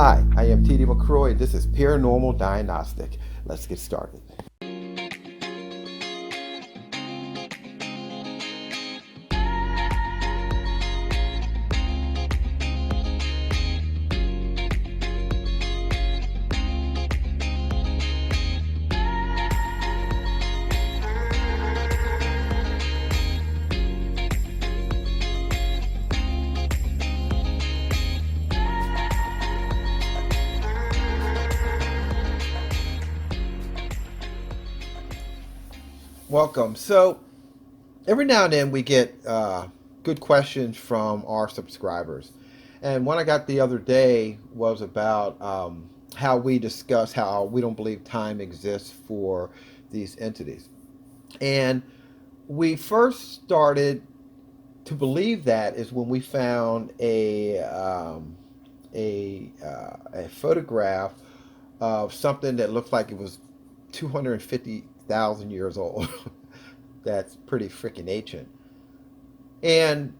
Hi, I am TD McRoy, and this is Paranormal Diagnostic. Let's get started. Welcome. So, every now and then we get good questions from our subscribers. And one I got the other day was about how we discuss how we don't believe time exists for these entities. And we first started to believe that is when we found a photograph of something that looked like it was 250,000 years old. That's pretty freaking ancient. And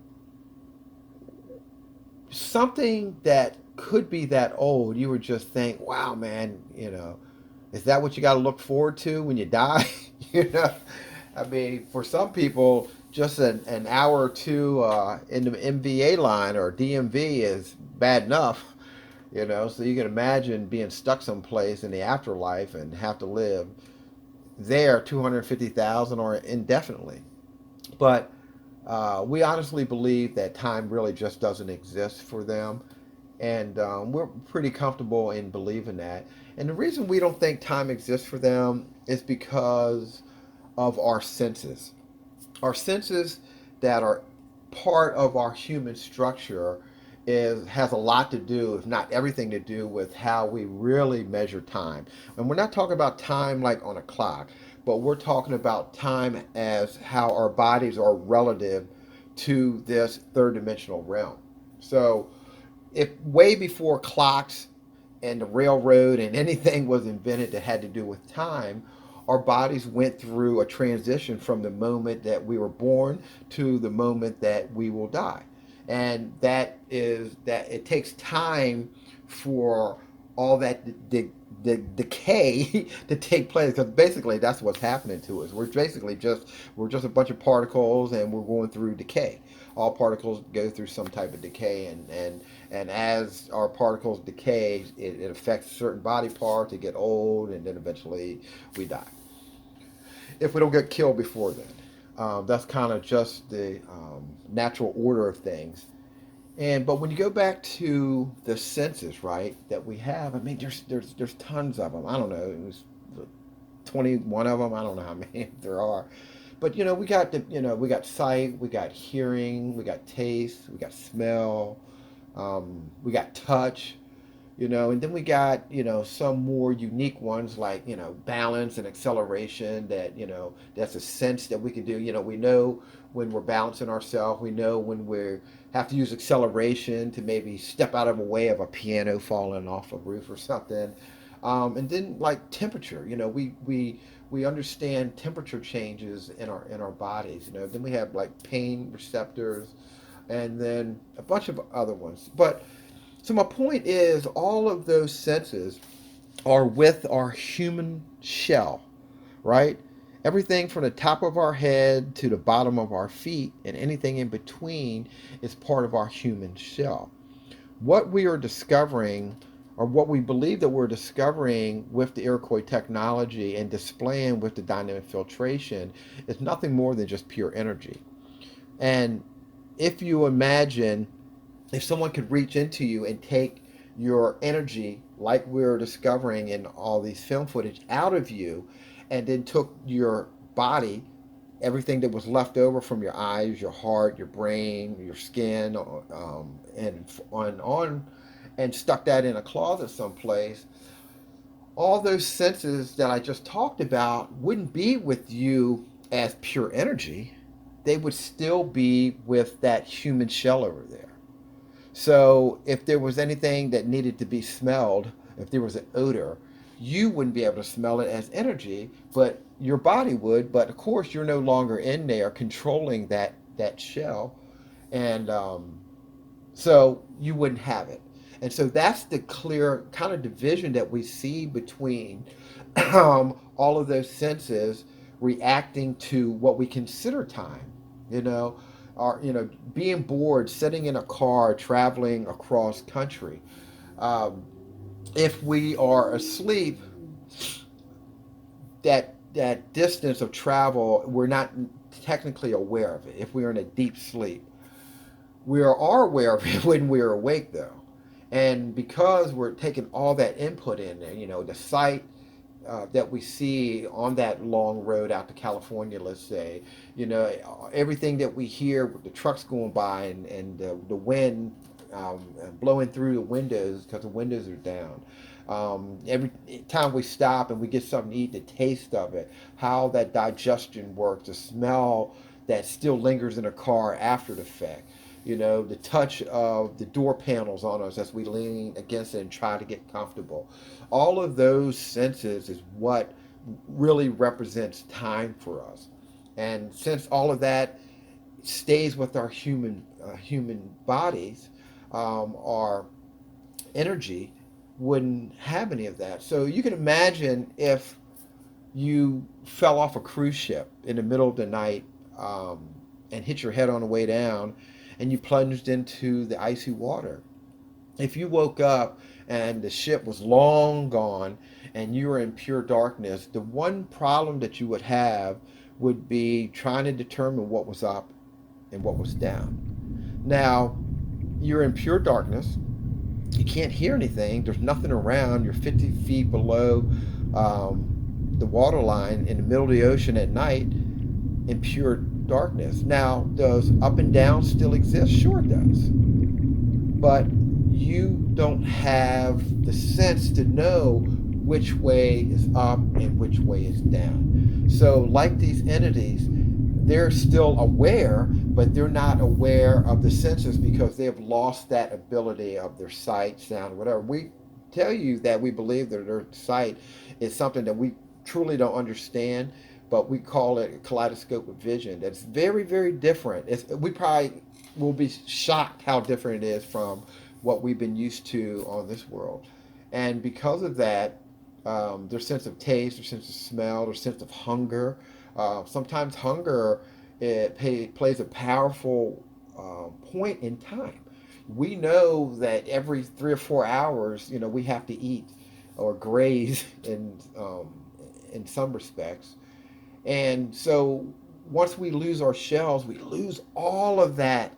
something that could be that old, you would just think, wow, man, is that what you got to look forward to when you die? you know, I mean, for some people, just an hour or two in the MVA line or DMV is bad enough. So you can imagine being stuck someplace in the afterlife and have to live there 250,000 or indefinitely. But we honestly believe that time really just doesn't exist for them. And we're pretty comfortable in believing that. And the reason we don't think time exists for them is because of our senses. Our senses that are part of our human structure has a lot to do, if not everything to do, with how we really measure time. And we're not talking about time like on a clock, but we're talking about time as how our bodies are relative to this third dimensional realm. So, if way before clocks and the railroad and anything was invented that had to do with time, our bodies went through a transition from the moment that we were born to the moment that we will die. And that is that it takes time for all that the decay to take place, because basically that's what's happening to us. We're just a bunch of particles, and we're going through decay. All particles go through some type of decay, and as our particles decay, it affects certain body parts. They get old, and then eventually we die if we don't get killed before then. That's kind of just the natural order of things. But when you go back to the senses, right, that we have, I mean, there's tons of them. I don't know, it was 21 of them. I don't know how many there are, but we got sight, we got hearing, we got taste, we got smell, we got touch, and then we got, some more unique ones like, balance and acceleration that's a sense that we can do. We know when we're balancing ourselves, we know when we have to use acceleration to maybe step out of a way of a piano falling off a roof or something. And then like temperature, we understand temperature changes in our bodies. Then we have like pain receptors, and then a bunch of other ones. But so my point is, all of those senses are with our human shell, right? Everything from the top of our head to the bottom of our feet and anything in between is part of our human shell. What we are discovering, or what we believe that we're discovering with the Iroquois technology and displaying with the dynamic filtration, is nothing more than just pure energy. And if you imagine, if someone could reach into you and take your energy, like we're discovering in all these film footage, out of you, and then took your body, everything that was left over from your eyes, your heart, your brain, your skin, and on, and stuck that in a closet someplace, all those senses that I just talked about wouldn't be with you as pure energy. They would still be with that human shell over there. So if there was anything that needed to be smelled, if there was an odor, you wouldn't be able to smell it as energy, but your body would. But of course, you're no longer in there controlling that shell, and so you wouldn't have it. And so that's the clear kind of division that we see between all of those senses reacting to what we consider time. You know, being bored, sitting in a car, traveling across country. Um, if we are asleep, that distance of travel, we're not technically aware of it. If we're in a deep sleep, we are aware of it when we're awake, though. And because we're taking all that input in there, the sight that we see on that long road out to California, let's say, everything that we hear with the trucks going by and the wind blowing through the windows because the windows are down. Every time we stop and we get something to eat, the taste of it, how that digestion works, the smell that still lingers in a car after the fact. The touch of the door panels on us as we lean against it and try to get comfortable. All of those senses is what really represents time for us. And since all of that stays with our human bodies, our energy wouldn't have any of that. So you can imagine if you fell off a cruise ship in the middle of the night and hit your head on the way down and you plunged into the icy water. If you woke up and the ship was long gone and you were in pure darkness, the one problem that you would have would be trying to determine what was up and what was down. Now, you're in pure darkness. You can't hear anything. There's nothing around. You're 50 feet below the water line in the middle of the ocean at night in pure darkness. Now, does up and down still exist? Sure it does. But you don't have the sense to know which way is up and which way is down. So, like these entities, they're still aware, but they're not aware of the senses because they have lost that ability of their sight, sound, whatever. We tell you that we believe that their sight is something that we truly don't understand, but we call it a kaleidoscope of vision. That's very, very different. We probably will be shocked how different it is from what we've been used to on this world. And because of that, their sense of taste, their sense of smell, their sense of hunger. Sometimes hunger plays a powerful point in time. We know that every 3 or 4 hours, we have to eat or graze in some respects. And so once we lose our shells, we lose all of that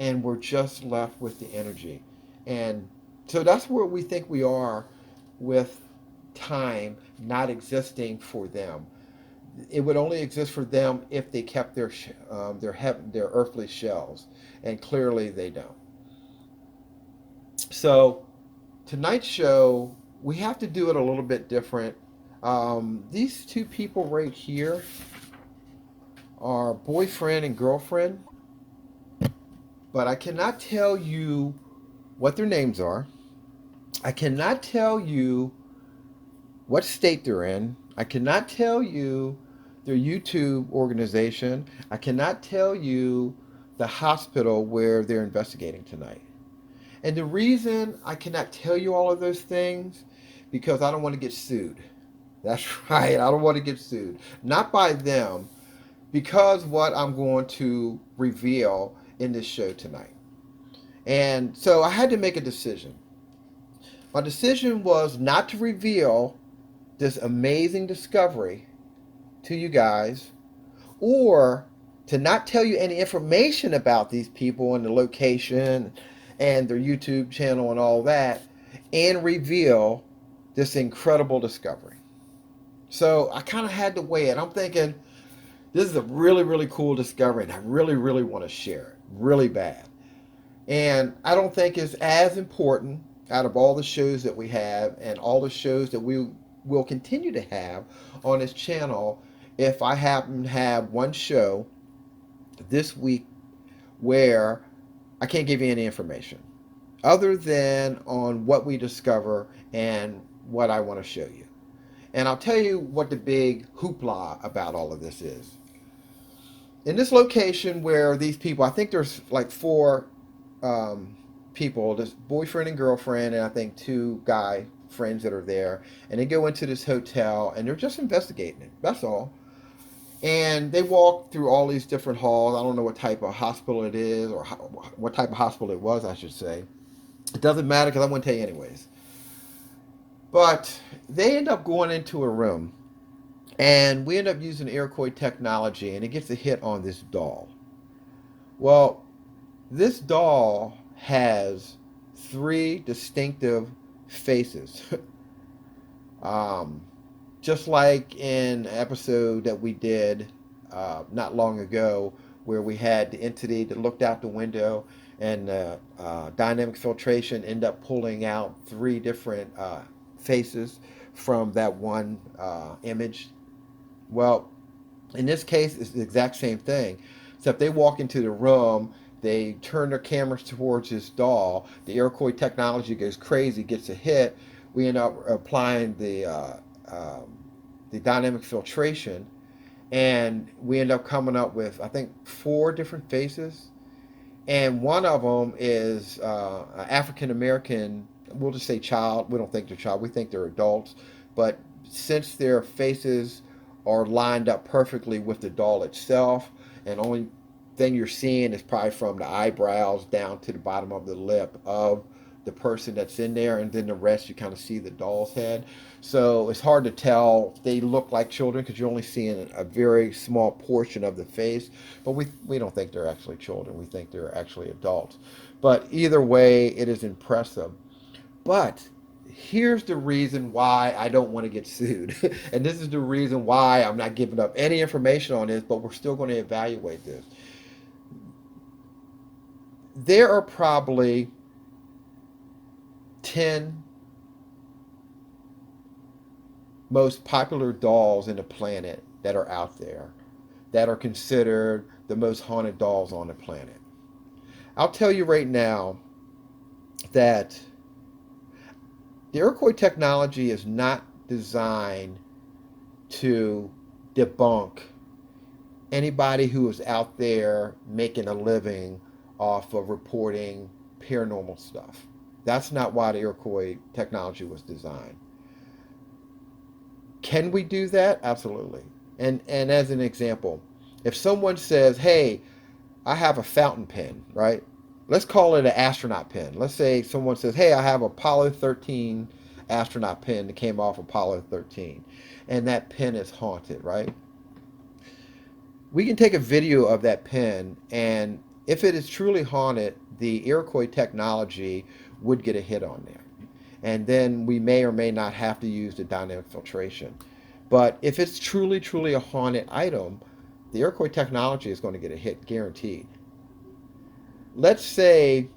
and we're just left with the energy. And so that's where we think we are with time not existing for them. It would only exist for them if they kept their earthly shells, and clearly they don't. So tonight's show, we have to do it a little bit different. These two people right here are boyfriend and girlfriend, but I cannot tell you what their names are. I cannot tell you what state they're in. I cannot tell you their YouTube organization. I cannot tell you the hospital where they're investigating tonight. And the reason I cannot tell you all of those things, because I don't want to get sued. That's right, I don't want to get sued. Not by them, because what I'm going to reveal in this show tonight. And so I had to make a decision. My decision was not to reveal this amazing discovery to you guys, or to not tell you any information about these people and the location and their YouTube channel and all that, and reveal this incredible discovery. So I kind of had to weigh it. I'm thinking, this is a really, really cool discovery, and I really, really want to share it really bad. And I don't think it's as important out of all the shows that we have and all the shows that we will continue to have on this channel if I happen to have one show this week where I can't give you any information other than on what we discover and what I want to show you. And I'll tell you what the big hoopla about all of this is. In this location where these people, I think there's like four people, this boyfriend and girlfriend, and I think two guy friends that are there, and they go into this hotel and they're just investigating it. That's all. And they walk through all these different halls. I don't know what type of hospital it is, or what type of hospital it was, I should say. It doesn't matter because I won't tell you anyways. But they end up going into a room, and we end up using Iroquois technology, and it gets a hit on this doll. Well, this doll has three distinctive faces. um, just like in an episode that we did not long ago, where we had the entity that looked out the window, and dynamic filtration ended up pulling out three different faces from that one image. Well, in this case, it's the exact same thing. Except they walk into the room, they turn their cameras towards this doll. The Iroquois technology goes crazy, gets a hit. We end up applying the dynamic filtration, and we end up coming up with, I think, four different faces. And one of them is an African American. We'll just say child. We don't think they're child. We think they're adults. But since their faces are lined up perfectly with the doll itself, and only thing you're seeing is probably from the eyebrows down to the bottom of the lip of the person that's in there, and then the rest you kind of see the doll's head. So it's hard to tell if they look like children because you're only seeing a very small portion of the face. But we don't think they're actually children. We think they're actually adults. But either way, it is impressive. But here's the reason why I don't want to get sued. And this is the reason why I'm not giving up any information on this, but we're still going to evaluate this. There are probably 10 most popular dolls in the planet that are out there that are considered the most haunted dolls on the planet. I'll tell you right now that the Iroquois technology is not designed to debunk anybody who is out there making a living off of reporting paranormal stuff. That's not why the Iroquois technology was designed. Can we do that? Absolutely. And as an example, if someone says, "Hey, I have a fountain pen," right? Let's call it an astronaut pen. Let's say someone says, "Hey, I have Apollo 13 astronaut pen that came off Apollo 13," and that pen is haunted, right? We can take a video of that pen, and if it is truly haunted, the Iroquois technology would get a hit on there. And then we may or may not have to use the dynamic filtration. But if it's truly, truly a haunted item, the Iroquois technology is going to get a hit, guaranteed. Let's say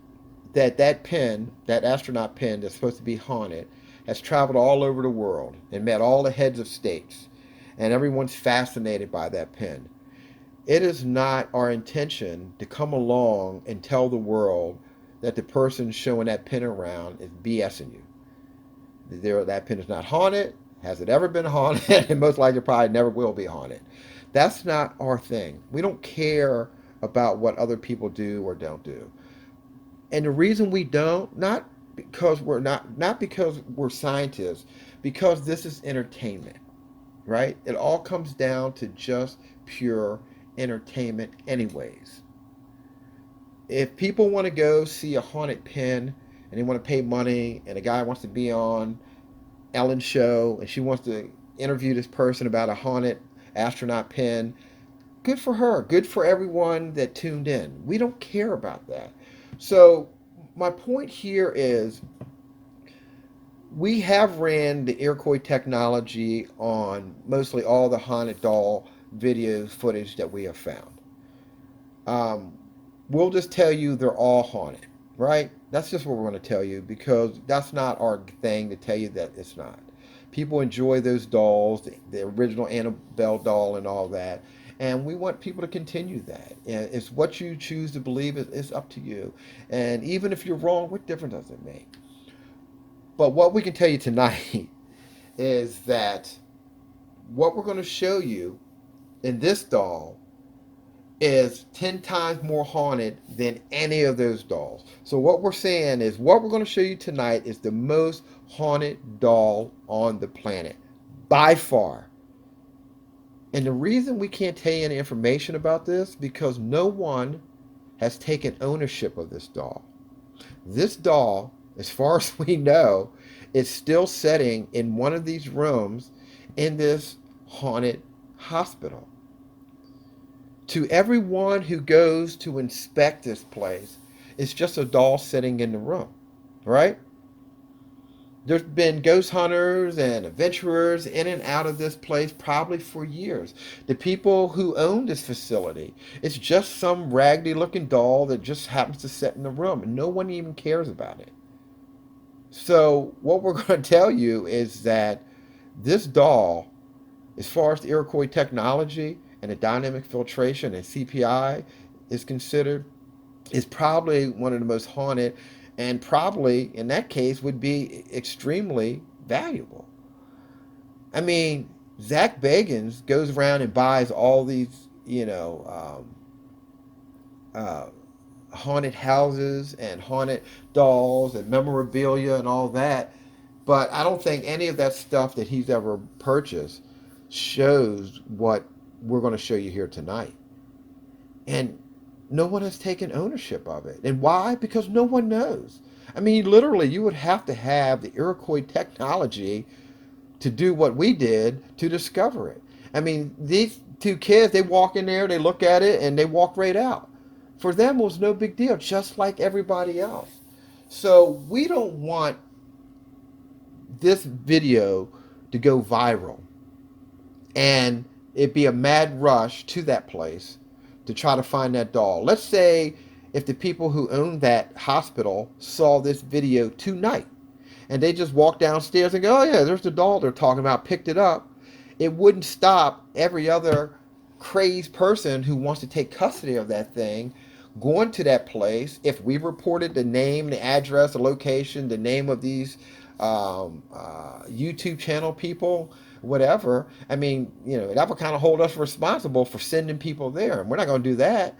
that that pen, that astronaut pen that's supposed to be haunted, has traveled all over the world and met all the heads of states, and everyone's fascinated by that pen. It is not our intention to come along and tell the world that the person showing that pen around is BSing you. That pen is not haunted. Has it ever been haunted? And most likely probably never will be haunted. That's not our thing. We don't care about what other people do or don't do. And the reason we don't, not because we're scientists, because this is entertainment, right? It all comes down to just pure entertainment anyways. If people want to go see a haunted pen and they want to pay money, and a guy wants to be on Ellen's show and she wants to interview this person about a haunted astronaut pen, good for her. Good for everyone that tuned in. We don't care about that. So my point here is we have ran the Iroquois technology on mostly all the haunted doll video footage that we have found. We'll just tell you they're all haunted, right? That's just what we're going to tell you because that's not our thing to tell you that it's not. People enjoy those dolls, the original Annabelle doll and all that. And we want people to continue that. And it's what you choose to believe is up to you. And even if you're wrong, what difference does it make? But what we can tell you tonight is that what we're going to show you in this doll is 10 times more haunted than any of those dolls. So what we're saying is what we're going to show you tonight is the most haunted doll on the planet by far. And the reason we can't tell you any information about this because no one has taken ownership of this doll. This doll, as far as we know, is still sitting in one of these rooms in this haunted hospital. To everyone who goes to inspect this place, it's just a doll sitting in the room, right? There's been ghost hunters and adventurers in and out of this place probably for years. The people who own this facility, it's just some raggedy looking doll that just happens to sit in the room and no one even cares about it. So, what we're going to tell you is that this doll, as far as the Iroquois technology and the dynamic filtration and CPI is considered, is probably one of the most haunted and probably in that case would be extremely valuable. I mean, Zach Bagans goes around and buys all these, haunted houses and haunted dolls and memorabilia and all that. But I don't think any of that stuff that he's ever purchased shows what we're going to show you here tonight. And no one has taken ownership of it. And why? Because no one knows. I mean, literally, you would have to have the Iroquois technology to do what we did to discover it. I mean, these two kids, they walk in there, they look at it, and they walk right out. For them, it was no big deal, just like everybody else. So we don't want this video to go viral and it be a mad rush to that place to try to find that doll. Let's say if the people who own that hospital saw this video tonight and they just walked downstairs and go, oh yeah, there's the doll they're talking about, picked it up, it wouldn't stop every other crazed person who wants to take custody of that thing going to that place. If we reported the name, the address, the location, the name of these YouTube channel people, whatever, I mean, that would kind of hold us responsible for sending people there. And we're not going to do that.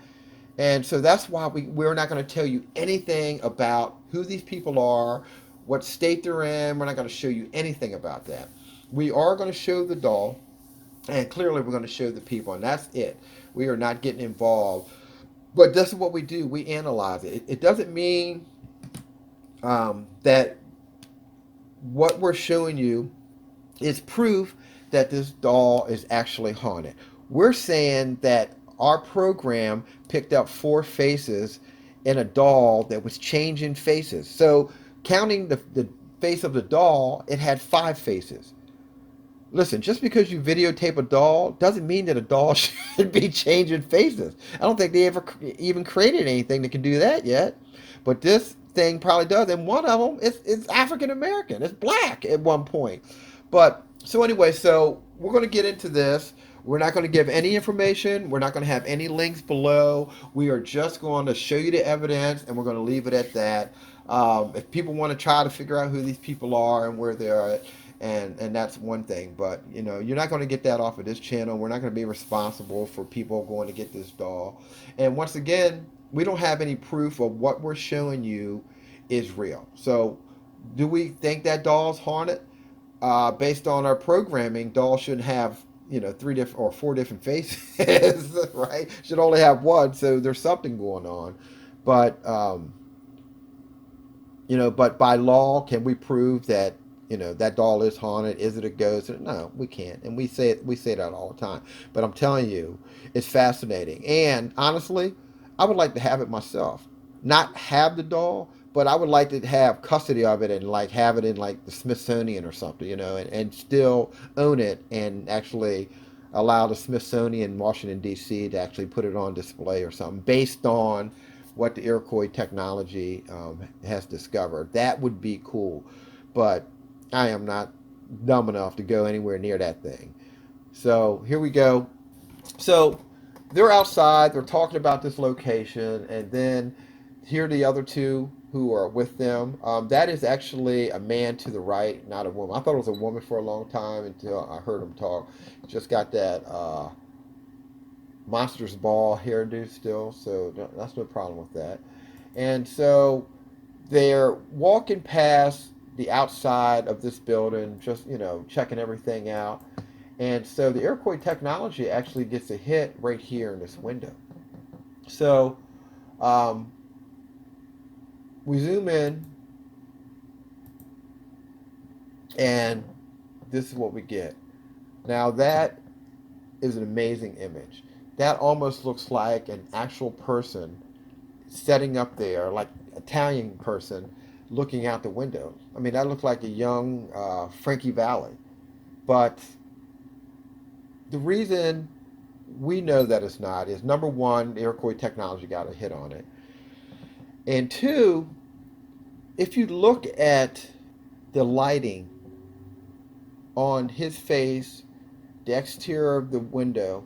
And so that's why we're not going to tell you anything about who these people are, what state they're in. We're not going to show you anything about that. We are going to show the doll, and clearly we're going to show the people, and that's it. We are not getting involved. But this is what we do. We analyze it. It doesn't mean that what we're showing you is proof that this doll is actually haunted. We're saying that our program picked up 4 faces in a doll that was changing faces. So counting the face of the doll, it had 5 faces. Listen, just because you videotape a doll doesn't mean that a doll should be changing faces. I don't think they ever even created anything that can do that yet. But this thing probably does. And one of them is African American. It's black at one point. But so anyway, so we're going to get into this. We're not going to give any information. We're not going to have any links below. We are just going to show you the evidence, and we're going to leave it at that. If people want to try to figure out who these people are and where they are, and that's one thing. But you're not going to get that off of this channel. We're not going to be responsible for people going to get this doll. And once again, we don't have any proof of what we're showing you is real. So, do we think that doll's haunted? Based on our programming, dolls shouldn't have 3 different or 4 different faces, right? Should only have one. So there's something going on. But but by law, can we prove that that doll is haunted? Is it a ghost? No, we can't. And we say that all the time. But I'm telling you, it's fascinating. And honestly, I would like to have it myself. Not have the doll, but I would like to have custody of it and like have it in like the Smithsonian or something, and still own it and actually allow the Smithsonian in Washington D.C. to actually put it on display or something based on what the Iroquois technology has discovered. That would be cool, but I am not dumb enough to go anywhere near that thing. So here we go. So they're outside, they're talking about this location, and then here are the other 2 who are with them. That is actually a man to the right, not a woman. I thought it was a woman for a long time until I heard him talk. Just got that Monsters Ball hairdo still, so that's no problem with that. And so they're walking past the outside of this building, just checking everything out. And so the Iroquois Technology actually gets a hit right here in this window. So um, we zoom in, and this is what we get. Now that is an amazing image. That almost looks like an actual person setting up there, like an Italian person looking out the window. I mean, that looked like a young Frankie Valli. But the reason we know that it's not is number one, Iroquois Technology got a hit on it. And two, if you look at the lighting on his face, the exterior of the window,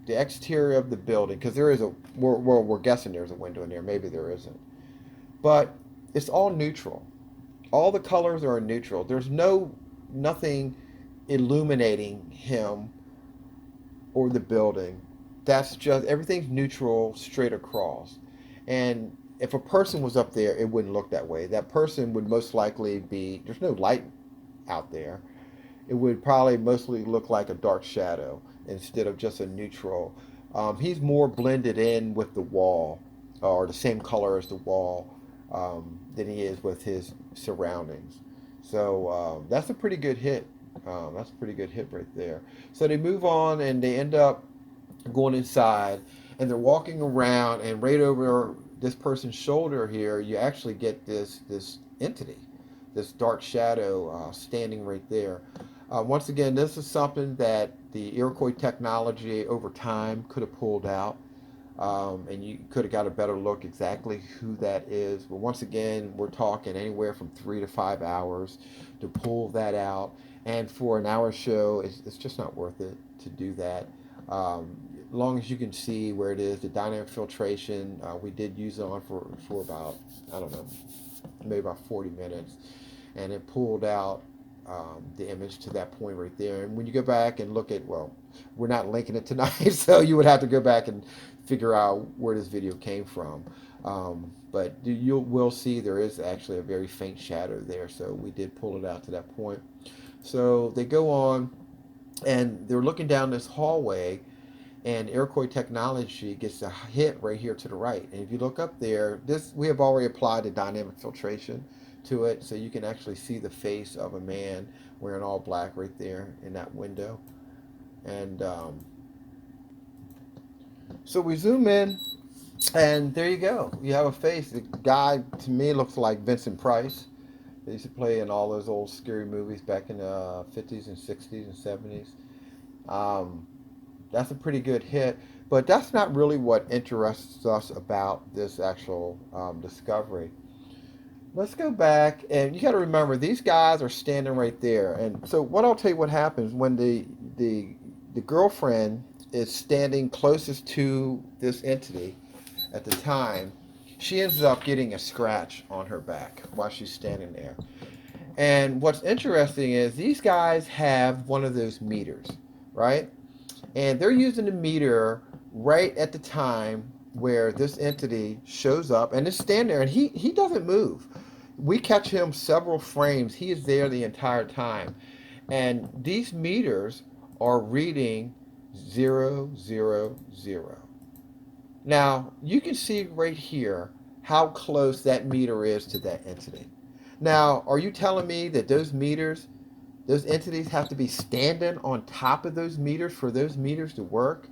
the exterior of the building, because there is we're guessing there's a window in there, maybe there isn't. But it's all neutral. All the colors are neutral. There's nothing illuminating him or the building. That's just everything's neutral straight across. And if a person was up there, it wouldn't look that way. That person would most likely be there's no light out there. It would probably mostly look like a dark shadow instead of just a neutral. He's more blended in with the wall, or the same color as the wall, than he is with his surroundings. So that's a pretty good hit. That's a pretty good hit right there. So they move on and they end up going inside, and they're walking around, and right over this person's shoulder here, you actually get this entity, this dark shadow standing right there. Once again, this is something that the Iroquois Technology over time could have pulled out, and you could have got a better look exactly who that is. But once again, we're talking anywhere from 3 to 5 hours to pull that out, and for an hour show, it's just not worth it to do that. As long as you can see where it is, the dynamic filtration, we did use it on for about, I don't know, maybe about 40 minutes, and it pulled out the image to that point right there. And when you go back and look at, well, we're not linking it tonight, so you would have to go back and figure out where this video came from. But you will see there is actually a very faint shadow there, so we did pull it out to that point. So they go on, and they're looking down this hallway, and Iroquois Technology gets a hit right here to the right. And if you look up there, this we have already applied the dynamic filtration to it, so you can actually see the face of a man wearing all black right there in that window. And so we zoom in, and there you go. You have a face. The guy, to me, looks like Vincent Price. They used to play in all those old scary movies back in the 50s and 60s and 70s. Um, that's a pretty good hit, but that's not really what interests us about this actual discovery. Let's go back, and you got to remember these guys are standing right there. And so, what I'll tell you what happens when the girlfriend is standing closest to this entity at the time, she ends up getting a scratch on her back while she's standing there. And what's interesting is these guys have one of those meters, right? And they're using the meter right at the time where this entity shows up and is standing there, and he doesn't move. We catch him several frames. He is there the entire time. And these meters are reading 000. Now, you can see right here how close that meter is to that entity. Now, are you telling me that those entities have to be standing on top of those meters for those meters to work?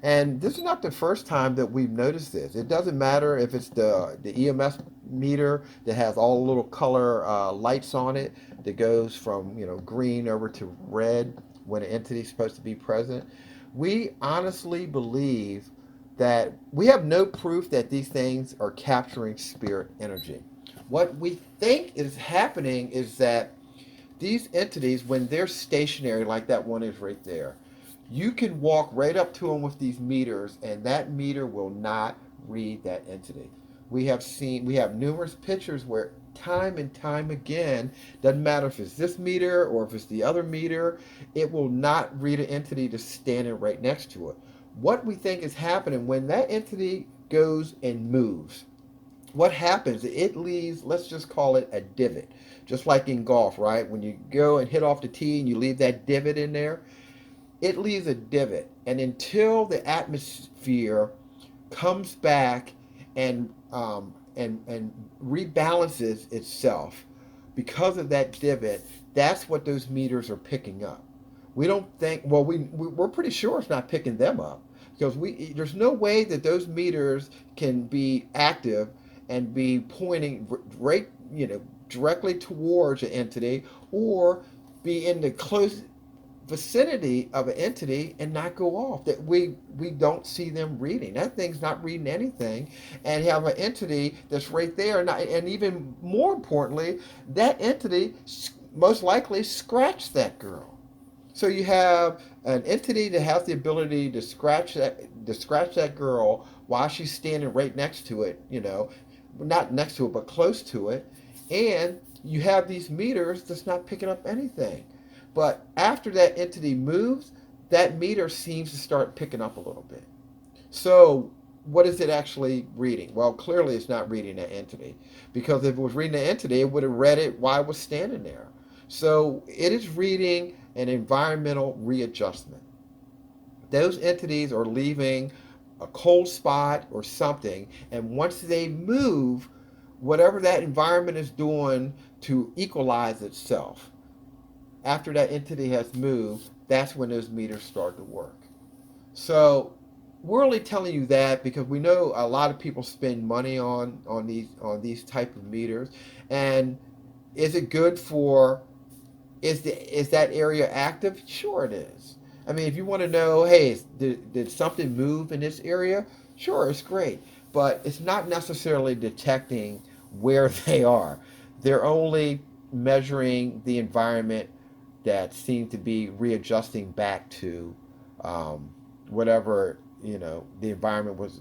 And this is not the first time that we've noticed this. It doesn't matter if it's the EMS meter that has all the little color lights on it that goes from green over to red when an entity is supposed to be present. We honestly believe that we have no proof that these things are capturing spirit energy. What we think is happening is that these entities, when they're stationary, like that one is right there, you can walk right up to them with these meters, and that meter will not read that entity. We have numerous pictures where time and time again, doesn't matter if it's this meter or if it's the other meter, it will not read an entity just standing right next to it. what we think is happening when that entity goes and moves. What happens? It leaves, let's just call it a divot, just like in golf, right? When you go and hit off the tee and you leave that divot in there, it leaves a divot. And until the atmosphere comes back and and rebalances itself because of that divot, that's what those meters are picking up. We don't think, well, we're pretty sure it's not picking them up because there's no way that those meters can be active and be pointing right, directly towards an entity, or be in the close vicinity of an entity and not go off. That we don't see them reading. That thing's not reading anything, and you have an entity that's right there, and even more importantly, that entity most likely scratched that girl. So you have an entity that has the ability to scratch that girl while she's standing right next to it, not next to it but close to it, and you have these meters that's not picking up anything. But after that entity moves, that meter seems to start picking up a little bit. So what is it actually reading? Well, clearly it's not reading that entity, because if it was reading the entity, it would have read it while it was standing there. So it is reading an environmental readjustment. Those entities are leaving a cold spot or something, and once they move, whatever that environment is doing to equalize itself, after that entity has moved, that's when those meters start to work. So we're only telling you that because we know a lot of people spend money on these type of meters. And is it good for, is that area active? Sure it is. I mean, if you want to know, hey, did something move in this area? Sure, it's great. But it's not necessarily detecting where they are. They're only measuring the environment that seemed to be readjusting back to whatever the environment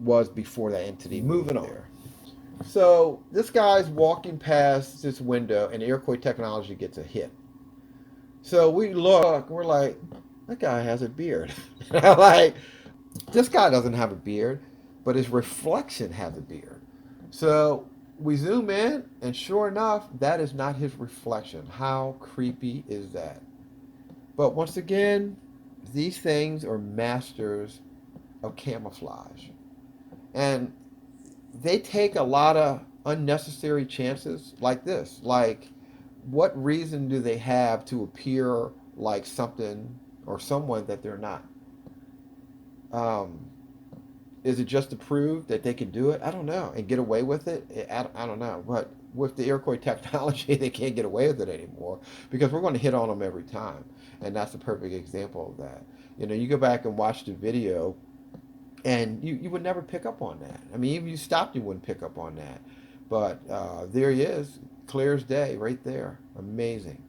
was before that entity moving on there. So this guy's walking past this window, and Iroquois Technology gets a hit. So we look, we're like, that guy has a beard. Like, this guy doesn't have a beard, but his reflection has a beard. So we zoom in, and sure enough, that is not his reflection. How creepy is that? But once again, these things are masters of camouflage. And they take a lot of unnecessary chances like this. Like, what reason do they have to appear like something or someone that they're not? Um, Is it just to prove that they can do it? I don't know. And get away with it? I don't know. But with the Iroquois technology, they can't get away with it anymore because we're going to hit on them every time. And that's a perfect example of that. You go back and watch the video, and you would never pick up on that. I mean, even if you stopped, you wouldn't pick up on that. But there he is, clear as day, right there. Amazing.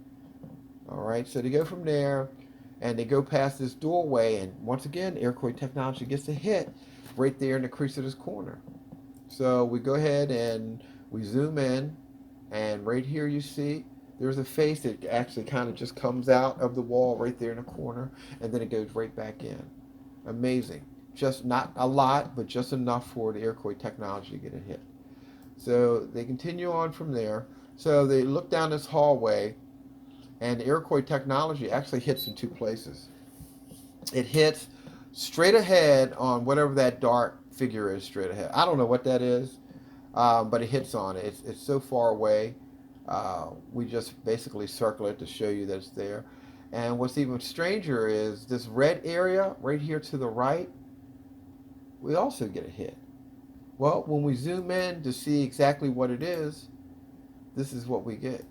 All right, so they go from there, and they go past this doorway, and once again, Iroquois Technology gets a hit right there in the crease of this corner. So we go ahead and we zoom in, and right here you see there's a face that actually kind of just comes out of the wall right there in the corner, and then it goes right back in. Amazing. Just not a lot, but just enough for the Iroquois Technology to get a hit. So they continue on from there. So they look down this hallway, and the Iroquois Technology actually hits in two places. It hits straight ahead on whatever that dark figure is straight ahead. I don't know what that is, but it hits on it. It's so far away. We just basically circle it to show you that it's there. And what's even stranger is this red area right here to the right, we also get a hit. Well, when we zoom in to see exactly what it is, this is what we get.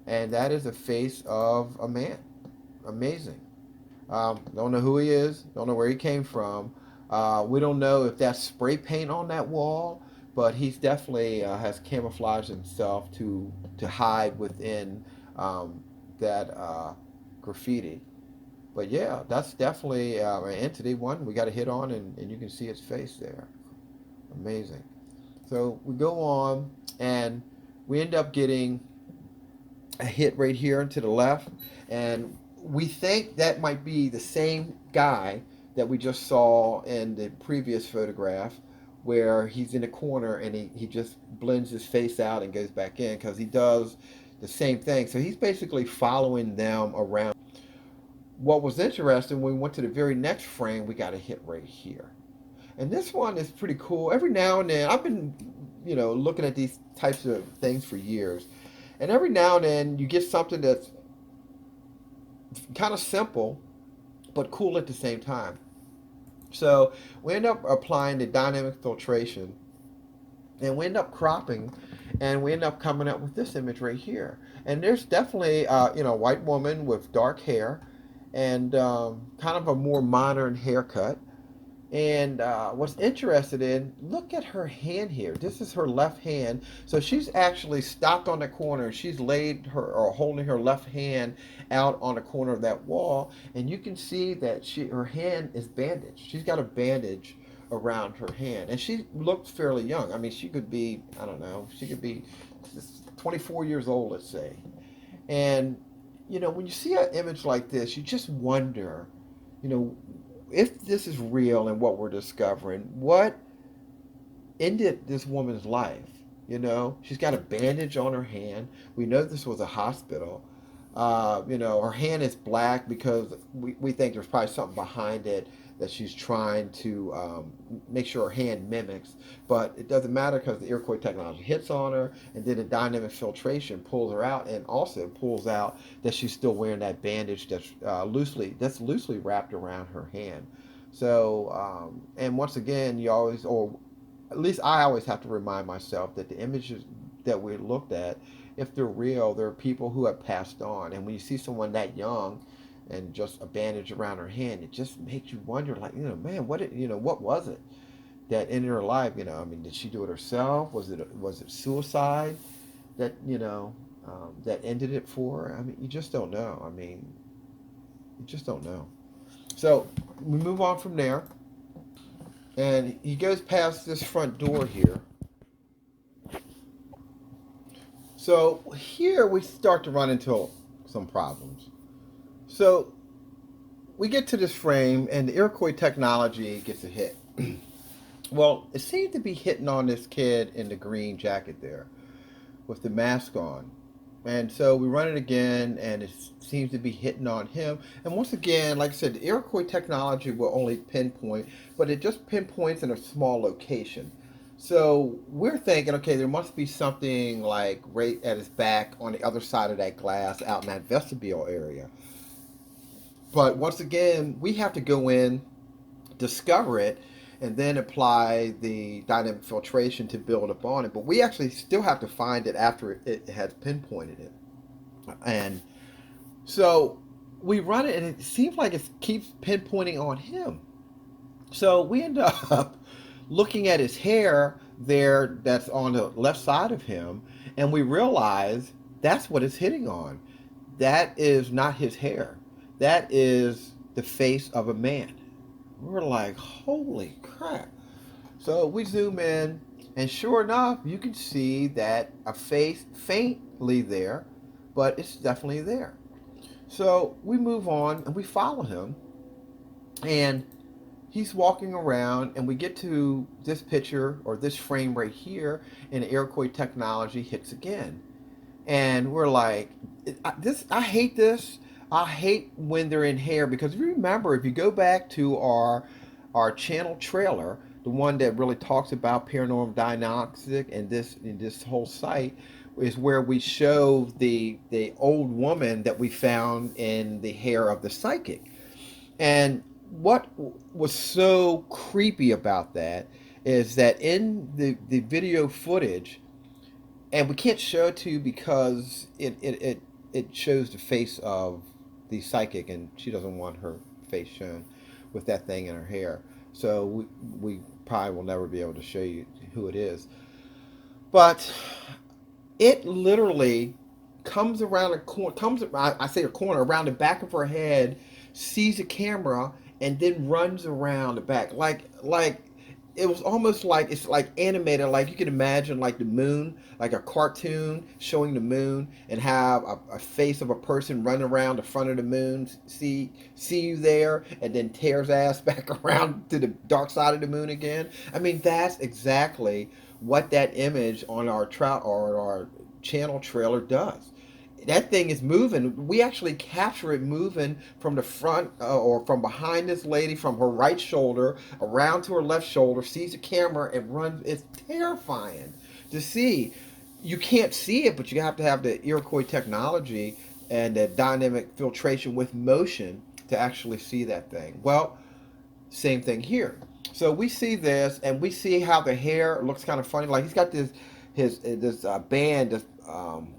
And that is a face of a man. Amazing. Don't know who he is. Don't know where he came from. We don't know if that's spray paint on that wall, but he's definitely has camouflaged himself to hide within that graffiti. But yeah, that's definitely an entity one we got a hit on, and you can see its face there. Amazing. So we go on, and we end up getting a hit right here to the left, and we think that might be the same guy that we just saw in the previous photograph, where he's in a corner and he just blends his face out and goes back in, because he does the same thing. So he's basically following them around. What was interesting, when we went to the very next frame, we got a hit right here. And this one is pretty cool. Every now and then, I've been, looking at these types of things for years. And every now and then, you get something that's kind of simple, but cool at the same time. So we end up applying the dynamic filtration, and we end up cropping, and we end up coming up with this image right here. And there's definitely, a white woman with dark hair and kind of a more modern haircut. And what's interested in, look at her hand here. This is her left hand. So she's actually stopped on the corner. She's laid her, or holding her left hand out on the corner of that wall. And you can see that her hand is bandaged. She's got a bandage around her hand. And she looks fairly young. I mean, she could be, I don't know, she could be 24 years old, let's say. And, when you see an image like this, you just wonder, you know, if this is real and what we're discovering, what ended this woman's life? She's got a bandage on her hand. We know this was a hospital. Her hand is black because we think there's probably something behind it that she's trying to make sure her hand mimics. But it doesn't matter, because the Iroquois Technology hits on her, and then the dynamic filtration pulls her out, and also pulls out that she's still wearing that bandage that's loosely wrapped around her hand. So, and once again, you always, or at least I always have to remind myself that the images that we looked at, if they're real, they're people who have passed on. And when you see someone that young and just a bandage around her hand, it just makes you wonder, like, man, what was it that ended her life? I mean, did she do it herself? Was it suicide that that ended it for her? I mean, you just don't know. I mean, you just don't know. So we move on from there, and he goes past this front door here. So here we start to run into some problems. So we get to this frame, and the Iroquois Technology gets a hit. Well, it seemed to be hitting on this kid in the green jacket there with the mask on. And so we run it again, and it seems to be hitting on him. And once again, like I said, the Iroquois Technology will only pinpoint, but it just pinpoints in a small location. So we're thinking, okay, there must be something like right at his back on the other side of that glass out in that vestibule area. But once again, we have to go in, discover it, and then apply the dynamic filtration to build upon it. But we actually still have to find it after it has pinpointed it. And so we run it, and it seems like it keeps pinpointing on him. So we end up looking at his hair there that's on the left side of him, and we realize that's what it's hitting on. That is not his hair. That is the face of a man. We're like, holy crap. So we zoom in, and sure enough, you can see that a face faintly there, but it's definitely there. So we move on, and we follow him, and he's walking around, and we get to this picture, or this frame right here, and the Iroquois Technology hits again. And we're like, I hate this. I hate when they're in hair, because if you remember, if you go back to our channel trailer, the one that really talks about Paranormal Diagnostic and this whole site, is where we show the old woman that we found in the hair of the psychic. And what was so creepy about that is that in the video footage, and we can't show it to you because it shows the face of the psychic, and she doesn't want her face shown with that thing in her hair. So we probably will never be able to show you who it is. But it literally comes around a corner, I say a corner, around the back of her head, sees a camera, and then runs around the back. Like it was almost like it's like animated, like you can imagine like the moon, like a cartoon showing the moon, and have a face of a person running around the front of the moon, see you there, and then tears ass back around to the dark side of the moon again. I mean, that's exactly what that image on our trout or our channel trailer does. That thing is moving. We actually capture it moving from the front or from behind this lady, from her right shoulder around to her left shoulder, sees the camera and runs. It's terrifying to see. You can't see it, but you have to have the Iroquois technology and the dynamic filtration with motion to actually see that thing. Well, same thing here. So we see this, and we see how the hair looks kind of funny. Like he's got this band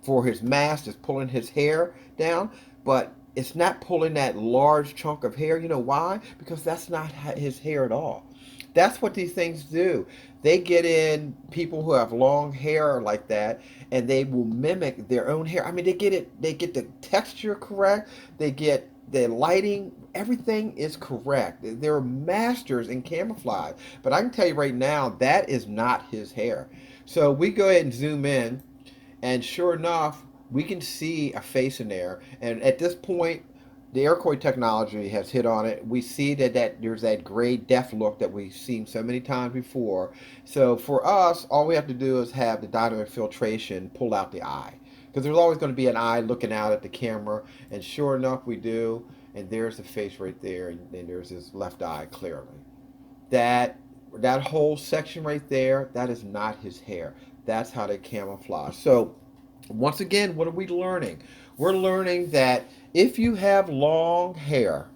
for his mask that's pulling his hair down, but it's not pulling that large chunk of hair. You know why? Because that's not his hair at all. That's what these things do. They get in people who have long hair like that, and they will mimic their own hair. I mean, they get it. They get the texture correct. They get the lighting. Everything is correct. They're masters in camouflage. But I can tell you right now, that is not his hair. So we go ahead and zoom in, and sure enough, we can see a face in there. And at this point, the Iroquois technology has hit on it. We see that there's that gray death look that we've seen so many times before. So for us, all we have to do is have the dynamic filtration pull out the eye. Because there's always going to be an eye looking out at the camera. And sure enough, we do. And there's the face right there. And there's his left eye clearly. That that whole section right there, that is not his hair. That's how they camouflage. So once again, what are we learning? We're learning that if you have long hair,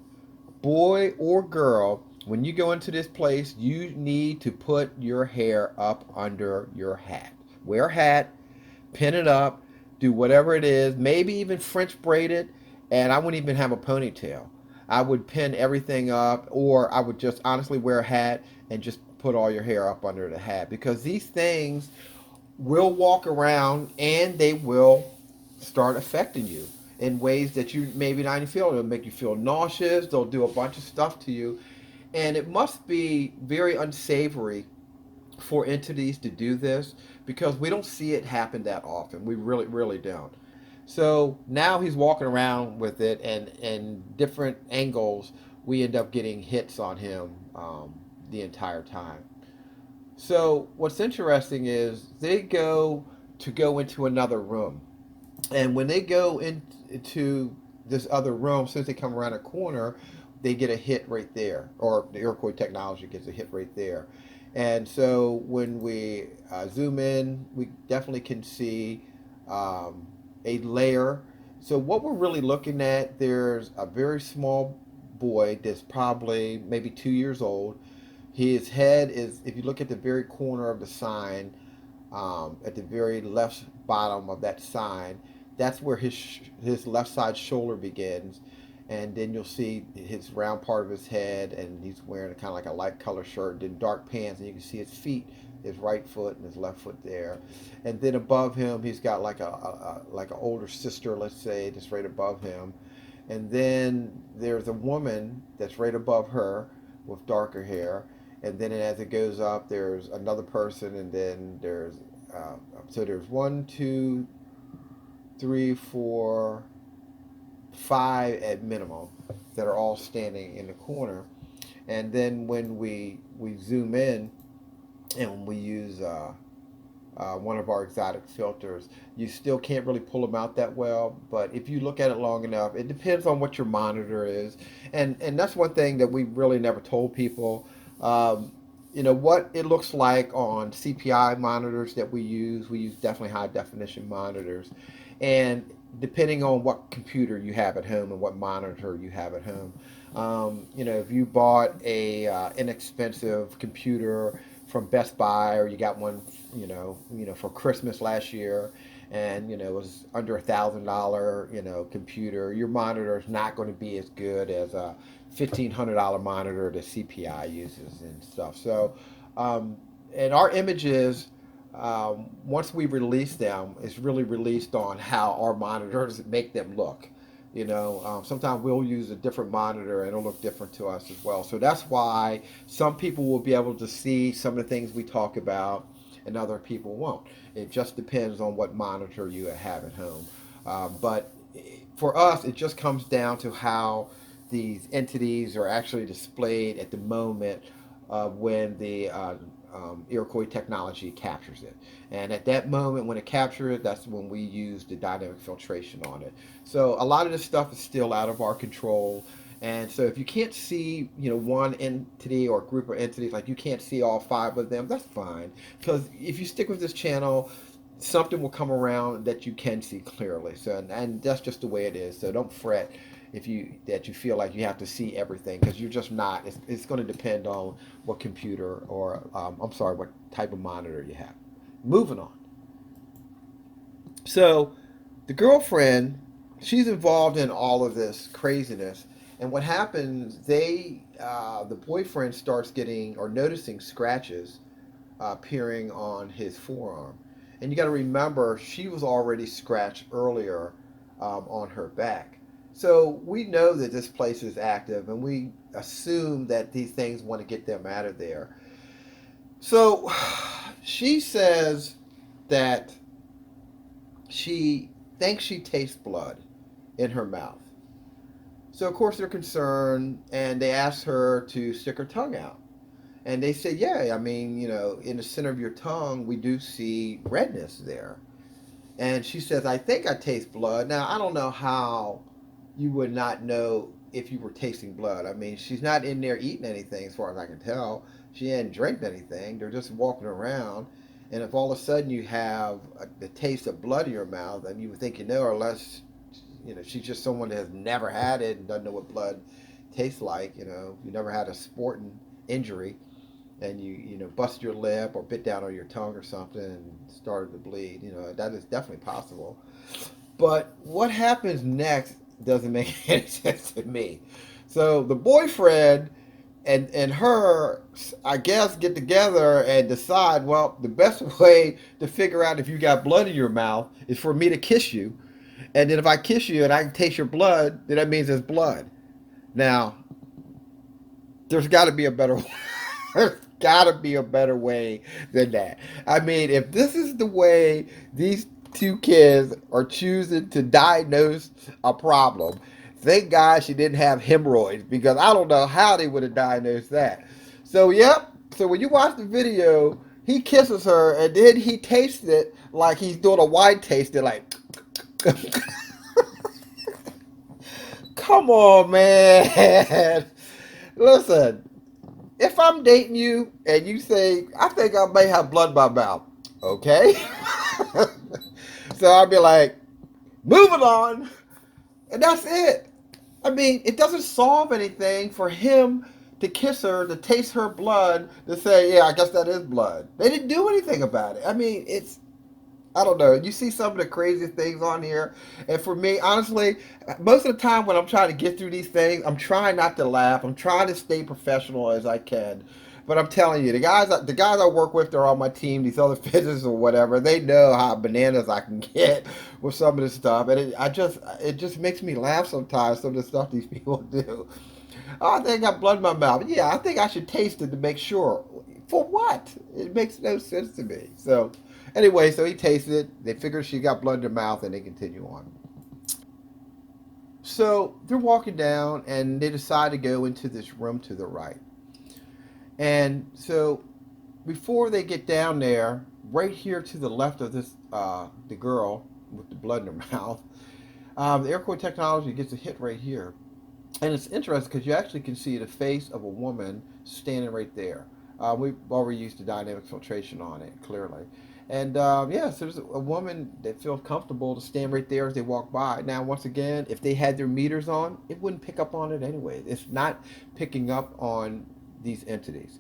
boy or girl, when you go into this place, you need to put your hair up under your hat. Wear a hat, pin it up, do whatever it is, maybe even French braid it, and I wouldn't even have a ponytail. I would pin everything up, or I would just honestly wear a hat and just put all your hair up under the hat, because these things will walk around and they will start affecting you in ways that you maybe not even feel. It'll make you feel nauseous. They'll do a bunch of stuff to you. And it must be very unsavory for entities to do this, because we don't see it happen that often. We really, really don't. So now he's walking around with it, and in different angles, we end up getting hits on him the entire time. So what's interesting is they go into another room, and when they go into this other room, since they come around a corner, they get a hit right there, or the Iroquois technology gets a hit right there. And so when we zoom in, we definitely can see a layer. So what we're really looking at, there's a very small boy that's probably maybe 2 years old. His head is, if you look at the very corner of the sign, at the very left bottom of that sign, that's where his left side shoulder begins, and then you'll see his round part of his head, and he's wearing kind of like a light color shirt, then dark pants, and you can see his feet, his right foot and his left foot there, and then above him he's got like like an older sister, let's say, that's right above him, and then there's a woman that's right above her with darker hair, and then as it goes up, there's another person, and then there's so there's one, two, three, four, five at minimum that are all standing in the corner. And then when we zoom in and we use one of our exotic filters, you still can't really pull them out that well. But if you look at it long enough, it depends on what your monitor is, and that's one thing that we really never told people. What it looks like on CPI monitors that we use. We use definitely high definition monitors, and depending on what computer you have at home and what monitor you have at home, if you bought a inexpensive computer from Best Buy, or you got one, for Christmas last year, and it was under $1,000, computer, your monitor is not going to be as good as a $1,500 monitor that CPI uses and stuff. So, and our images, once we release them, it's really released on how our monitors make them look. Sometimes we'll use a different monitor and it'll look different to us as well. So that's why some people will be able to see some of the things we talk about and other people won't. It just depends on what monitor you have at home. But for us, it just comes down to how these entities are actually displayed at the moment when the Iroquois Technology captures it. And at that moment, when it captures it, that's when we use the dynamic filtration on it. So a lot of this stuff is still out of our control. And so if you can't see, one entity or group of entities, like you can't see all five of them, that's fine. Because if you stick with this channel, something will come around that you can see clearly. So, and that's just the way it is. So don't fret if you feel like you have to see everything, because you're just not. It's going to depend on what computer or what type of monitor you have. Moving on. So the girlfriend, she's involved in all of this craziness, and what happens? The boyfriend starts getting or noticing scratches appearing on his forearm, and you got to remember she was already scratched earlier on her back. So we know that this place is active, and we assume that these things want to get them out of there. So she says that she thinks she tastes blood in her mouth. So of course they're concerned, and they ask her to stick her tongue out. And they say, yeah, I mean, in the center of your tongue, we do see redness there. And she says, I think I taste blood. Now, I don't know how you would not know if you were tasting blood. I mean, she's not in there eating anything, as far as I can tell. She hadn't drank anything. They're just walking around. And if all of a sudden you have the taste of blood in your mouth, then you would think you know, or unless, she's just someone that has never had it and doesn't know what blood tastes like. You never had a sporting injury and you bust your lip or bit down on your tongue or something and started to bleed, that is definitely possible. But what happens next doesn't make any sense to me. So the boyfriend and her, I guess, get together and decide, well, the best way to figure out if you got blood in your mouth is for me to kiss you. And then if I kiss you and I can taste your blood, then that means there's blood. Now, there's got to be a better way. There's got to be a better way than that. I mean, if this is the way these two kids are choosing to diagnose a problem, thank God she didn't have hemorrhoids, because I don't know how they would have diagnosed that. So, yep. So when you watch the video, he kisses her and then he tastes it like he's doing a wine tasting, like, come on, man. Listen, if I'm dating you and you say, I think I may have blood in my mouth, okay? So I'll be like, moving on. And that's it. I mean, it doesn't solve anything for him to kiss her, to taste her blood, to say, yeah, I guess that is blood. They didn't do anything about it. I mean, I don't know. You see some of the craziest things on here. And for me, honestly, most of the time when I'm trying to get through these things, I'm trying not to laugh. I'm trying to stay professional as I can. But I'm telling you, the guys I work with, they're on my team, these other physicists or whatever, they know how bananas I can get with some of this stuff. And it just makes me laugh sometimes, some of the stuff these people do. Oh, I think I got blood in my mouth. Yeah, I think I should taste it to make sure. For what? It makes no sense to me. So, anyway, so he tasted it. They figure she got blood in her mouth, and they continue on. So they're walking down, and they decide to go into this room to the right. And so before they get down there, right here to the left of this, the girl with the blood in her mouth, the Iroquois Technology gets a hit right here. And it's interesting because you actually can see the face of a woman standing right there. We've already used the dynamic filtration on it, clearly. And so there's a woman that feels comfortable to stand right there as they walk by. Now, once again, if they had their meters on, it wouldn't pick up on it anyway. It's not picking up on these entities.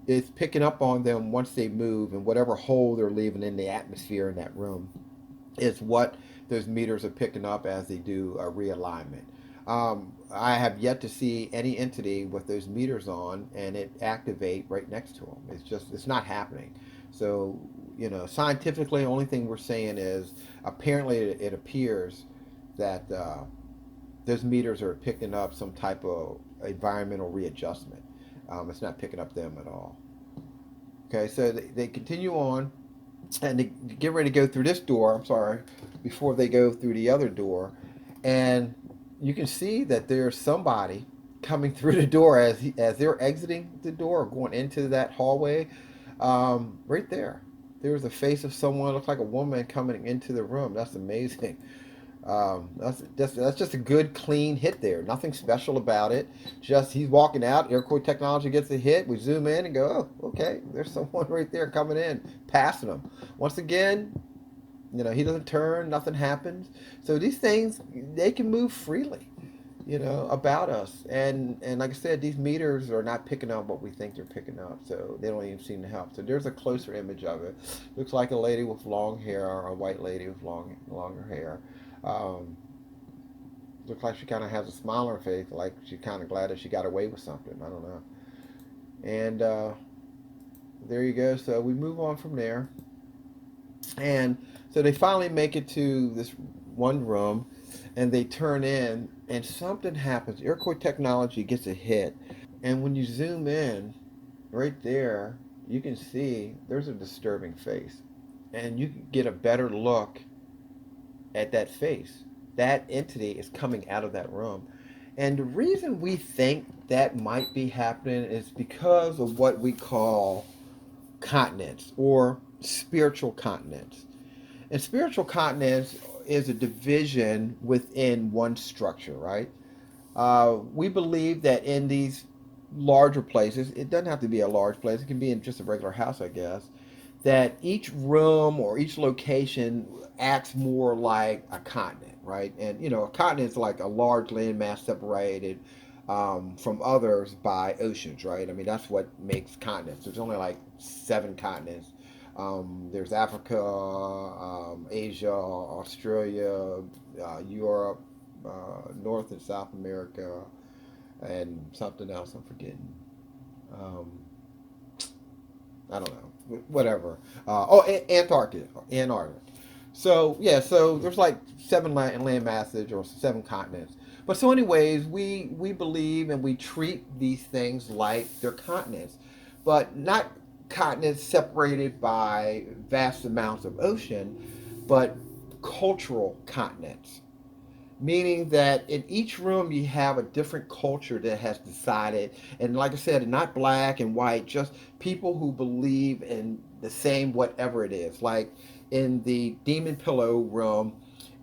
It's picking up on them once they move, and whatever hole they're leaving in the atmosphere in that room is what those meters are picking up as they do a realignment. I have yet to see any entity with those meters on and it activate right next to them. It's not happening. So, scientifically, the only thing we're saying is apparently it appears that those meters are picking up some type of environmental readjustment. It's not picking up them at all. Okay, so they continue on and they get ready to go through this door. I'm sorry, before they go through the other door, and you can see that there's somebody coming through the door as they're exiting the door or going into that hallway. Right there, there's a face of someone, looks like a woman coming into the room. That's amazing. That's just a good clean hit there. Nothing special about it. Just he's walking out. Iroquois Technology gets a hit. We zoom in and go, oh, okay, there's someone right there coming in, passing him. Once again, he doesn't turn. Nothing happens. So these things they can move freely, about us. And like I said, these meters are not picking up what we think they're picking up. So they don't even seem to help. So there's a closer image of it. Looks like a lady with long hair, or a white lady with longer hair. Um, Looks like she kind of has a smile on her face, like she's kind of glad that she got away with something. I don't know. And there you go. So we move on from there. And so they finally make it to this one room and they turn in, and something happens. Iroquois Technology gets a hit. And when you zoom in, right there, you can see there's a disturbing face. And you can get a better look at that face. That entity is coming out of that room. And the reason we think that might be happening is because of what we call continents or spiritual continents. And spiritual continents is a division within one structure, right? We believe that in these larger places, it doesn't have to be a large place, it can be in just a regular house, I guess, that each room or each location acts more like a continent, right? And a continent is like a large landmass separated from others by oceans, right? I mean, that's what makes continents. There's only like 7 continents. There's Africa, Asia, Australia, Europe, North and South America, and something else I'm forgetting. Um, I don't know, whatever. Antarctica, Antarctica. So yeah, so there's like 7 land masses or 7 continents. But so, anyways, we believe and we treat these things like they're continents, but not continents separated by vast amounts of ocean, but cultural continents, meaning that in each room you have a different culture that has decided, and like I said, not black and white, just people who believe in the same whatever it is. Like in the demon pillow room,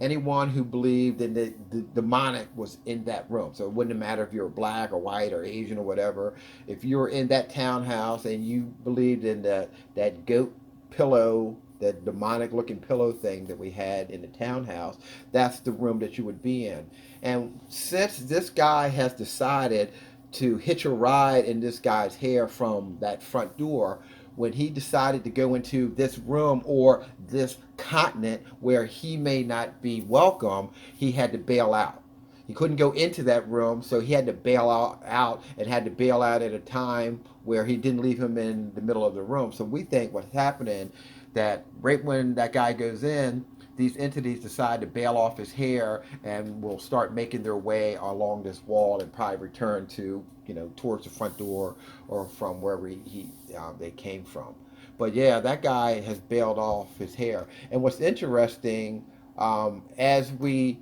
anyone who believed in the demonic was in that room. So it wouldn't matter if you were black or white or Asian or whatever. If you were in that townhouse and you believed in that goat pillow, that demonic looking pillow thing that we had in the townhouse, that's the room that you would be in. And since this guy has decided to hitch a ride in this guy's hair from that front door, when he decided to go into this room or this continent where he may not be welcome, he had to bail out. He couldn't go into that room, so he had to bail out and had to bail out at a time where he didn't leave him in the middle of the room. So we think what's happening, that right when that guy goes in, these entities decide to bail off his hair and will start making their way along this wall and probably return to, towards the front door or from wherever they came from. But yeah, that guy has bailed off his hair. And what's interesting, as we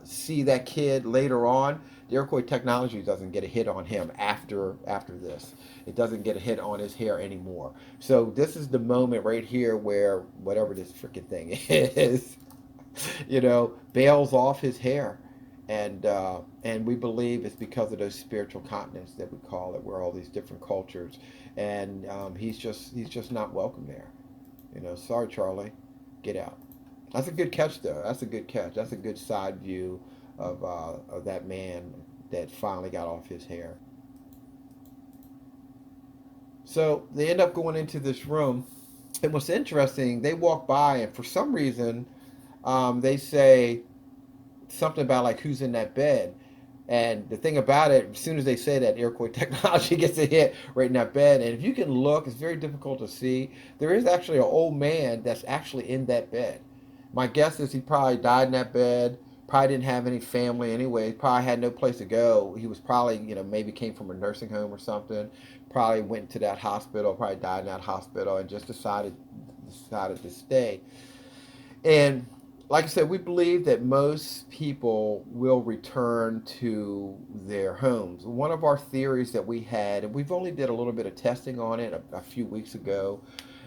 see that kid later on, the Iroquois Technology doesn't get a hit on him after this. It doesn't get a hit on his hair anymore. So this is the moment right here where whatever this freaking thing is, bails off his hair, and we believe it's because of those spiritual continents that we call it, where all these different cultures, and he's just not welcome there. Sorry, Charlie, get out. That's a good catch, though. That's a good catch. That's a good side view of that man that finally got off his hair. So they end up going into this room, and what's interesting, they walk by, and for some reason, they say something about like who's in that bed. And the thing about it, as soon as they say that, Iroquois Technology gets a hit right in that bed. And if you can look, it's very difficult to see. There is actually an old man that's actually in that bed. My guess is he probably died in that bed, Probably didn't have any family anyway. Probably had no place to go. He was probably, maybe came from a nursing home or something. Probably went to that hospital. Probably died in that hospital, and just decided to stay. And like I said, we believe that most people will return to their homes. One of our theories that we had, and we've only did a little bit of testing on it a few weeks ago,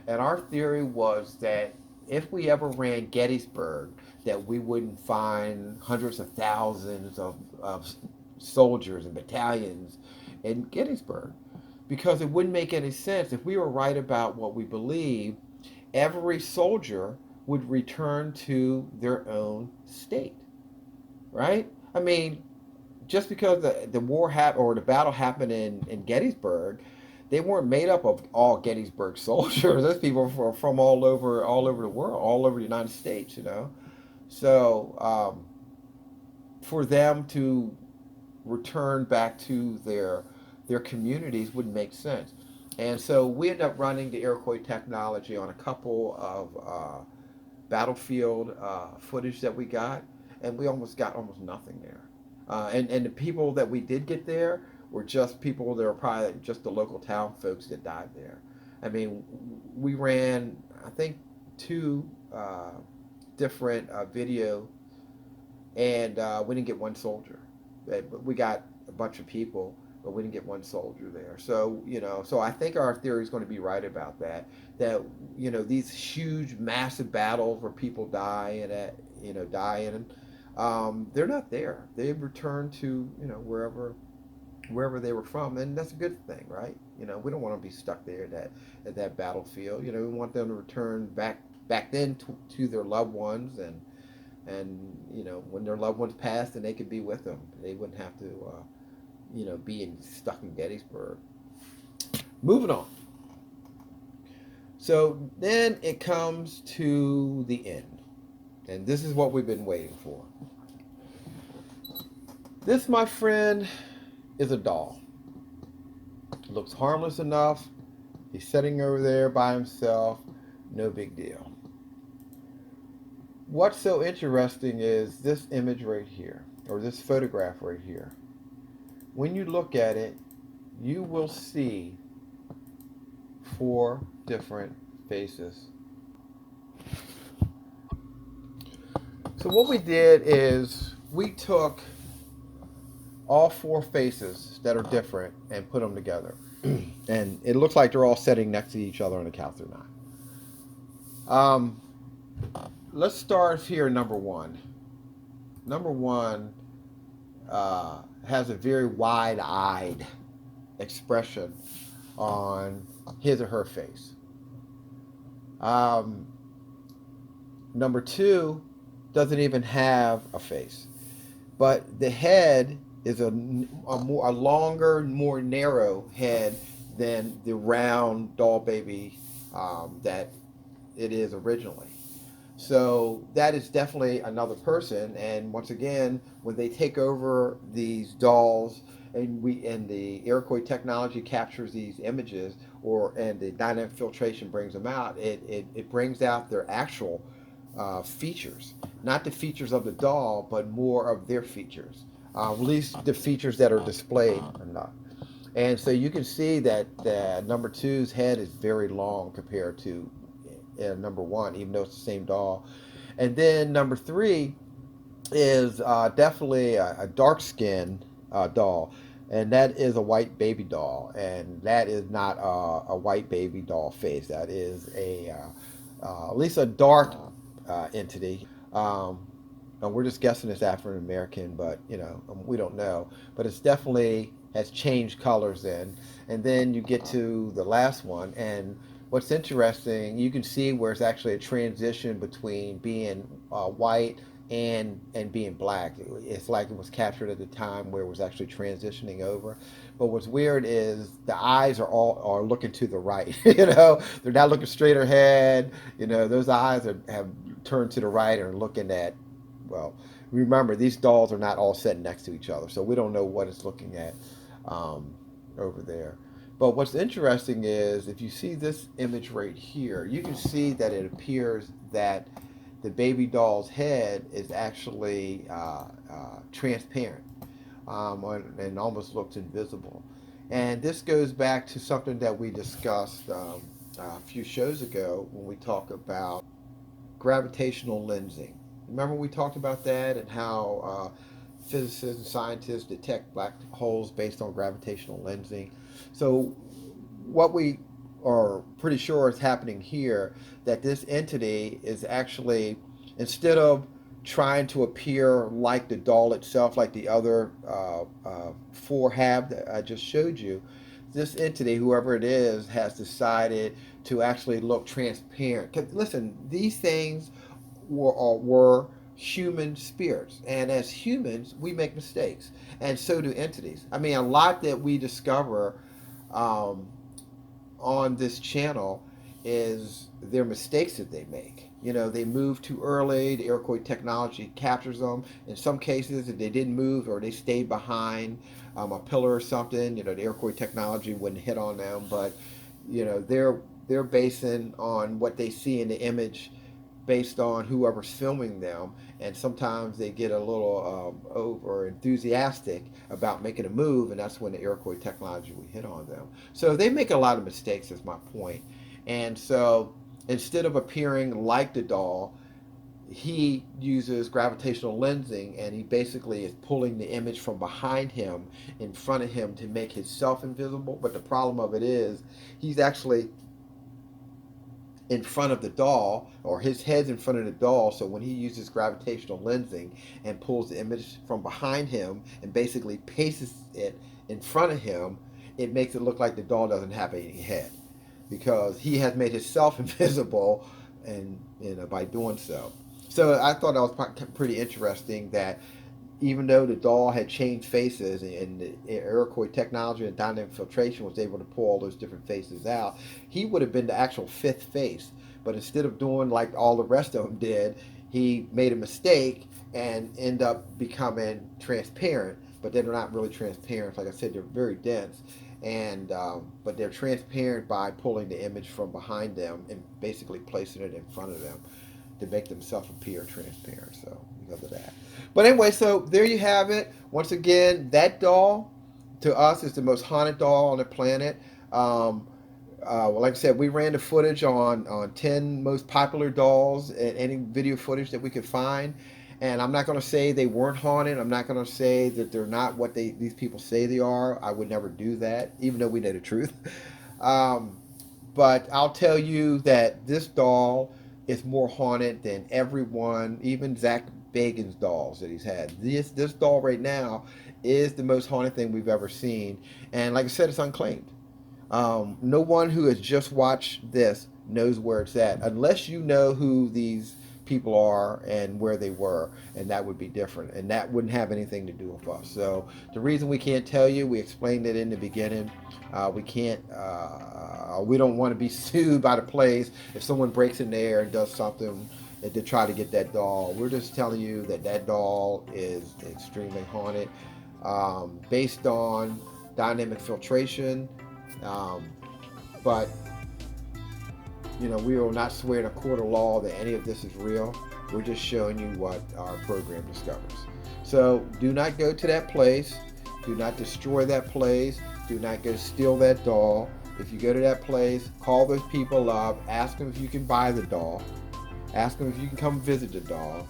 and our theory was that if we ever ran Gettysburg, that we wouldn't find hundreds of thousands of soldiers and battalions in Gettysburg, because it wouldn't make any sense. If we were right about what we believe, every soldier would return to their own state, right? I mean, just because the war happened or the battle happened in Gettysburg, they weren't made up of all Gettysburg soldiers. Those people were from all over the world, all over the United States, So for them to return back to their communities wouldn't make sense. And so we ended up running the Iroquois Technology on a couple of battlefield footage that we got, and we got almost nothing there. And the people that we did get there were just people that were probably just the local town folks that died there. I mean, we ran, I think, two different video, and we didn't get one soldier. But we got a bunch of people, but we didn't get one soldier there. So, so I think our theory is going to be right about that. That, these huge, massive battles where people die in, they're not there. They've returned to, wherever they were from, and that's a good thing, right? We don't want to be stuck there at that battlefield. We want them to return back then to their loved ones, and when their loved ones passed, then they could be with them. They wouldn't have to being stuck in Gettysburg. Moving on. So then it comes to the end. And this is what we've been waiting for. This, my friend, is a doll. Looks harmless enough. He's sitting over there by himself. No big deal. What's so interesting is this image right here, or this photograph right here. When you look at it, you will see 4 different faces. So what we did is we took all 4 faces that are different and put them together. And it looks like they're all sitting next to each other on the couch. They're not. Let's start here, number 1. Number 1 has a very wide-eyed expression on his or her face. Number 2 doesn't even have a face, but the head is a longer, more narrow head than the round doll baby that it is originally. So that is definitely another person. And once again, when they take over these dolls, and the Iroquois Technology captures these images, and the dynamic filtration brings them out, it brings out their actual features, not the features of the doll, but more of their features, at least the features that are displayed enough. And so you can see that number 2's head is very long compared to number 1, even though it's the same doll. And then number 3 is definitely a dark skinned doll, and that is a white baby doll, and that is not a white baby doll face. That is at least a dark entity. And we're just guessing it's African American, but we don't know. But it's definitely has changed colors in. And then you get to the last one, and what's interesting, you can see where it's actually a transition between being white and being black. It's like it was captured at the time where it was actually transitioning over. But what's weird is the eyes are looking to the right. They're not looking straight ahead. Those eyes have turned to the right and are looking at. Well, remember, these dolls are not all sitting next to each other, so we don't know what it's looking at over there. But what's interesting is if you see this image right here, you can see that it appears that the baby doll's head is actually transparent, and almost looks invisible. And this goes back to something that we discussed a few shows ago when we talk about gravitational lensing. Remember we talked about that and how physicists and scientists detect black holes based on gravitational lensing. So what we are pretty sure is happening here, that this entity is actually, instead of trying to appear like the doll itself, like the other four have that I just showed you, this entity, whoever it is, has decided to actually look transparent. 'Cause listen, these things were human spirits, and as humans, we make mistakes, and so do entities. I mean, a lot that we discover um, on this channel is their mistakes that they make. You know, they move too early. The Iroquois Technology captures them. In some cases, if they didn't move or they stayed behind a pillar or something, you know, the Iroquois Technology wouldn't hit on them. But you know, they're basing on what they see in the image, based on whoever's filming them, and sometimes they get a little over enthusiastic about making a move, and that's when the Iroquois Technology would hit on them. So they make a lot of mistakes, is my point. And so instead of appearing like the doll, he uses gravitational lensing, and he basically is pulling the image from behind him in front of him to make himself invisible. But the problem of it is he's actually in front of the doll, or his head's in front of the doll. So when he uses gravitational lensing and pulls the image from behind him and basically pastes it in front of him, it makes it look like the doll doesn't have any head, because he has made himself invisible, and you know, by doing so. So I thought that was pretty interesting, that even though the doll had changed faces, and the Iroquois Technology and dynamic filtration was able to pull all those different faces out, he would have been the actual fifth face. But instead of doing like all the rest of them did, he made a mistake and end up becoming transparent. But they're not really transparent. Like I said, they're very dense. And but they're transparent by pulling the image from behind them and basically placing it in front of them to make themselves appear transparent. So because of that. But anyway, so there you have it. Once again, that doll to us is the most haunted doll on the planet. Well, like I said, we ran the footage on 10 most popular dolls and any video footage that we could find. And I'm not going to say they weren't haunted. I'm not going to say that they're not what these people say they are. I would never do that, even though we know the truth. But I'll tell you that this doll is more haunted than everyone, even Zach Bagan's dolls that he's had. This doll right now is the most haunted thing we've ever seen. And like I said, it's unclaimed. No one who has just watched this knows where it's at, unless you know who these people are and where they were, and that would be different, and that wouldn't have anything to do with us. So the reason we can't tell you, we explained it in the beginning, we can't, we don't want to be sued by the place if someone breaks in there and does something to try to get that doll. We're just telling you that that doll is extremely haunted, based on dynamic filtration, but you know, we will not swear in a court of law that any of this is real. We're just showing you what our program discovers. So do not go to that place. Do not destroy that place. Do not go steal that doll. If you go to that place, call those people up. Ask them if you can buy the doll. Ask them if you can come visit the doll.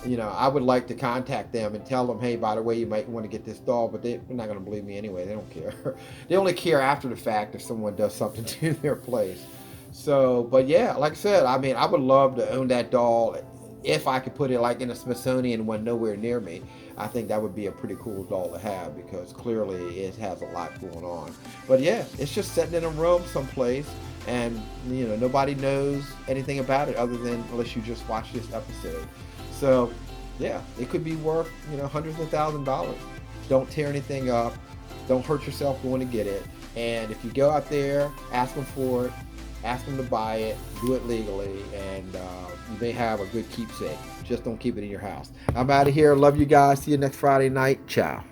You know, I would like to contact them and tell them, hey, by the way, you might want to get this doll, but they're not going to believe me anyway. They don't care. They only care after the fact if someone does something to their place. So, but yeah, like I said, I mean, I would love to own that doll if I could put it like in a Smithsonian one nowhere near me. I think that would be a pretty cool doll to have, because clearly it has a lot going on. But yeah, it's just sitting in a room someplace, and you know, nobody knows anything about it other than unless you just watch this episode. So yeah, it could be worth, you know, hundreds of $1,000s. Don't tear anything up. Don't hurt yourself going to get it. And if you go out there, ask them for it. Ask them to buy it, do it legally, and you may have a good keepsake. Just don't keep it in your house. I'm out of here. Love you guys. See you next Friday night. Ciao.